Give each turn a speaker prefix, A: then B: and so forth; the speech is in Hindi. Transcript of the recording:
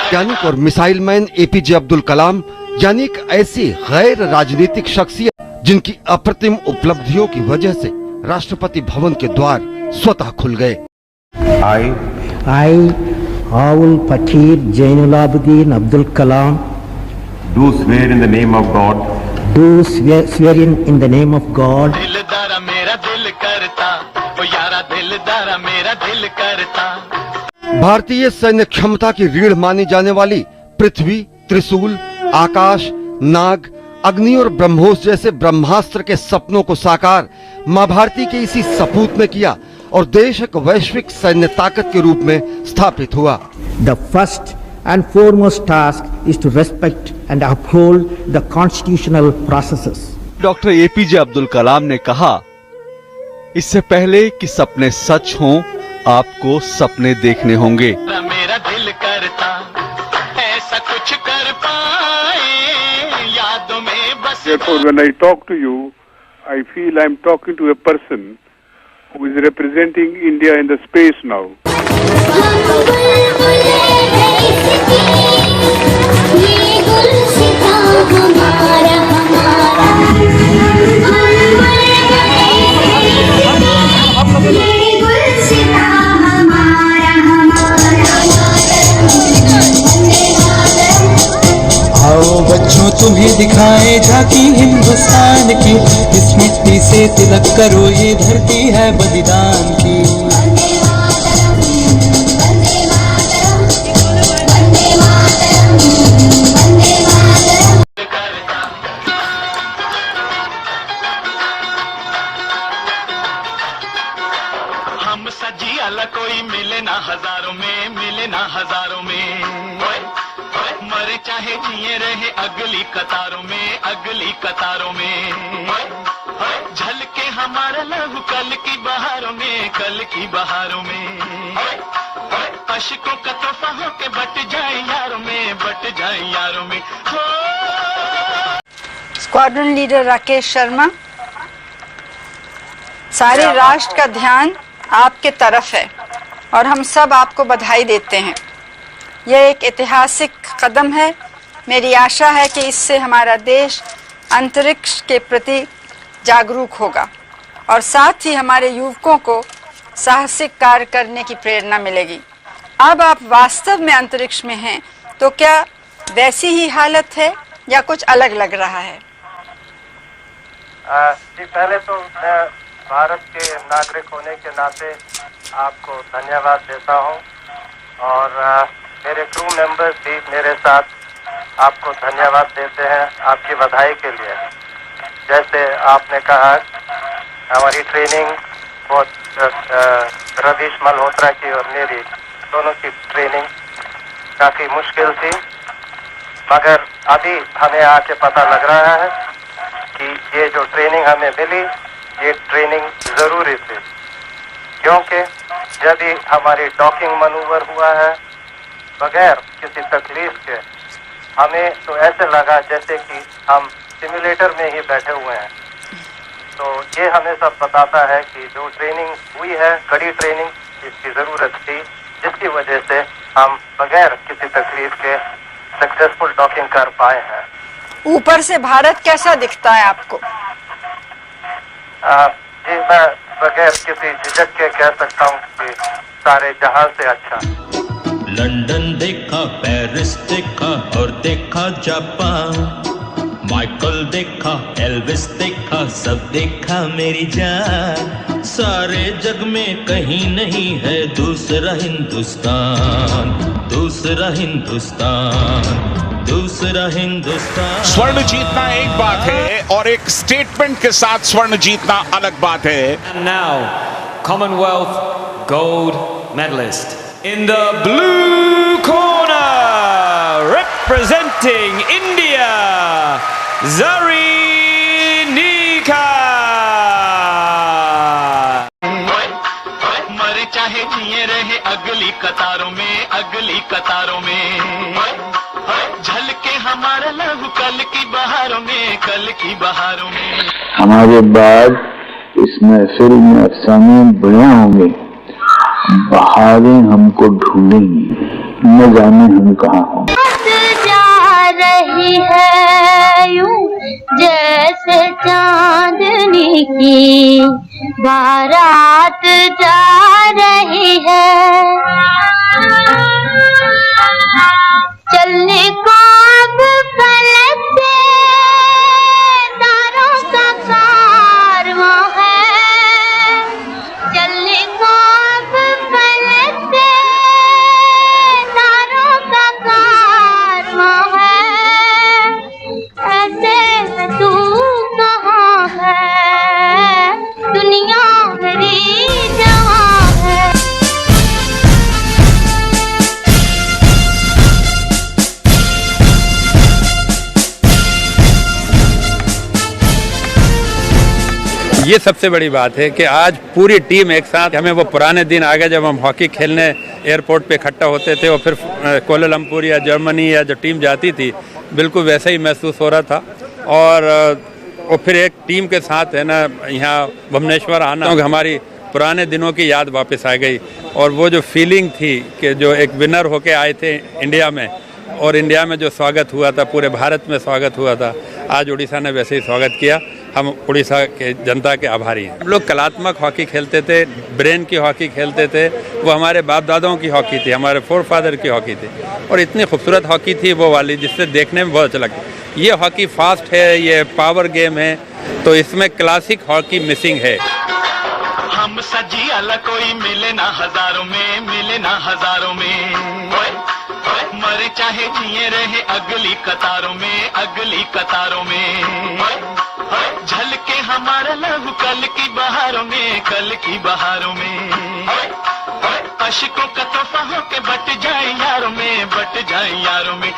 A: वैज्ञानिक और मिसाइल मैन एपीजे अब्दुल कलाम यानी एक ऐसी गैर राजनीतिक शख्सियत जिनकी अप्रतिम उपलब्धियों की वजह से राष्ट्रपति भवन के द्वार स्वतः खुल गए।
B: I, Awul Pakir Jainulabudin Abdul Kalam,
C: do swear in the name of God.
B: do swear in the name of God
D: दिलदारा मेरा दिल करता, ओ यारा दिलदारा मेरा दिल करता।
A: भारतीय सैन्य क्षमता की रीढ़ मानी जाने वाली पृथ्वी, त्रिशूल, आकाश, नाग, अग्नि और ब्रह्मोस जैसे ब्रह्मास्त्र के सपनों को साकार मां भारती के इसी सपूत ने किया और देश एक वैश्विक सैन्य ताकत के रूप में स्थापित हुआ।
B: The first and foremost task is to respect and uphold the constitutional processes.
E: Doctor APJ Abdul Kalam ने कहा, इससे पहले कि सपने सच हों, आपको सपने देखने होंगे।
D: मेरा दिल करता ऐसा कुछ कर पाए यादों में बस।
F: Therefore, when I talk to you, I feel I am talking to a person who is representing India in the space now.
G: आओ बच्चों तुम्हें दिखाए झांकी हिंदुस्तान की, इस मिट्टी से तिलक करो ये धरती है बलिदान की।
D: हम सजी अलग कोई मिले ना हजारों में, मिले ना हजारों में। मरे चाहे जिए रहे अगली कतारों में, अगली कतारों में। झलके हमारा लहू कल की बहारों में, कल की बहारों में। अशकों का तोहफा हो के बट जाए यारों में, बट जाए यारों में।
H: स्क्वाड्रन लीडर राकेश शर्मा, सारे राष्ट्र का ध्यान आपके तरफ है और हम सब आपको बधाई देते हैं। यह एक ऐतिहासिक कदम है। मेरी आशा है कि इससे हमारा देश अंतरिक्ष के प्रति जागरूक होगा और साथ ही हमारे युवकों को साहसिक कार्य करने की प्रेरणा मिलेगी। अब आप वास्तव में अंतरिक्ष में हैं, तो क्या वैसी ही हालत है या कुछ अलग लग रहा है?
I: जी, पहले तो मैं भारत के नागरिक होने के नाते आपको धन्यवाद देता हूं और मेरे क्रू मेंबर्स भी मेरे साथ आपको धन्यवाद देते हैं आपकी बधाई के लिए। जैसे आपने कहा, हमारी ट्रेनिंग बहुत रवीश मल्होत्रा की और मेरी दोनों की ट्रेनिंग काफ़ी मुश्किल थी, मगर अभी हमें आके पता लग रहा है कि ये जो ट्रेनिंग हमें मिली, ये ट्रेनिंग ज़रूरी थी, क्योंकि जब भी हमारी डॉकिंग मनूवर हुआ है बगैर किसी तकलीफ के, हमें तो ऐसे लगा जैसे कि हम सिमुलेटर में ही बैठे हुए हैं। तो ये हमें सब बताता है कि जो ट्रेनिंग हुई है, कड़ी ट्रेनिंग, इसकी ज़रूरत थी, जिसकी वजह से हम बगैर किसी तकलीफ के सक्सेसफुल डॉकिंग कर पाए हैं।
H: ऊपर से भारत कैसा दिखता है आपको?
I: जी, मैं बगैर किसी झिझक के कह सकता हूँ कि सारे जहां से अच्छा।
J: लंदन देखा, पेरिस देखा और देखा जापान, माइकल देखा, एल्विस देखा, सब देखा मेरी जान। सारे जग में कहीं नहीं है दूसरा हिंदुस्तान, दूसरा हिंदुस्तान, दूसरा हिंदुस्तान।
K: स्वर्ण जीतना एक बात है और एक स्टेटमेंट के साथ स्वर्ण जीतना अलग बात है।
L: And now, Commonwealth gold medalist in the blue corner, representing India, Zarinika.
D: मरे चाहे जिए रहे अगली कतारों में, अगली कतारों में। झलके हमारा लहू कल की बहारों में, कल की बहारों में।
M: हमारे बाद इस महफिल में अफसाने बयां होंगे, बहारें हमको ढूंढेंगी। न जाने हम कहाँ हों।
N: जा रही है यूं जैसे चांदनी की बारात जा रही है, चलने को अब फलक से तारों का कारवां है, चलने को अब फलक से तारों का कारवां है, ऐसे में तू कहाँ है, दुनिया मेरी जहाँ है।
O: ये सबसे बड़ी बात है कि आज पूरी टीम एक साथ, हमें वो पुराने दिन आ गए जब हम हॉकी खेलने एयरपोर्ट पे इकट्ठा होते थे और फिर कोलालमपुर या जर्मनी या जो टीम जाती थी, बिल्कुल वैसा ही महसूस हो रहा था। और फिर एक टीम के साथ है ना यहाँ भुवनेश्वर आना, तो हमारी पुराने दिनों की याद वापस आ गई। और वो जो फीलिंग थी कि जो एक विनर होके आए थे इंडिया में, और इंडिया में जो स्वागत हुआ था, पूरे भारत में स्वागत हुआ था, आज उड़ीसा ने वैसे ही स्वागत किया। हम उड़ीसा के जनता के आभारी हैं। हम लोग कलात्मक हॉकी खेलते थे, ब्रेन की हॉकी खेलते थे, वो हमारे बाप दादाओं की हॉकी थी, हमारे फोरफादर की हॉकी थी, और इतनी खूबसूरत हॉकी थी वो वाली, जिससे देखने में बहुत अच्छा लगता। ये हॉकी फास्ट है, ये पावर गेम है, तो इसमें क्लासिक हॉकी मिसिंग है।
D: हम सजी अलग कोई मिले ना हजारों में, मिले ना हजारों में, मरे चाहे जिए रहे अगली कतारों में, अगली कतारों में, झलके हमारा लहू कल की बहारों में, कल की बहारों में, अशकों का तोहफा हो के बट जाए यारों में, बट जाए यारों में।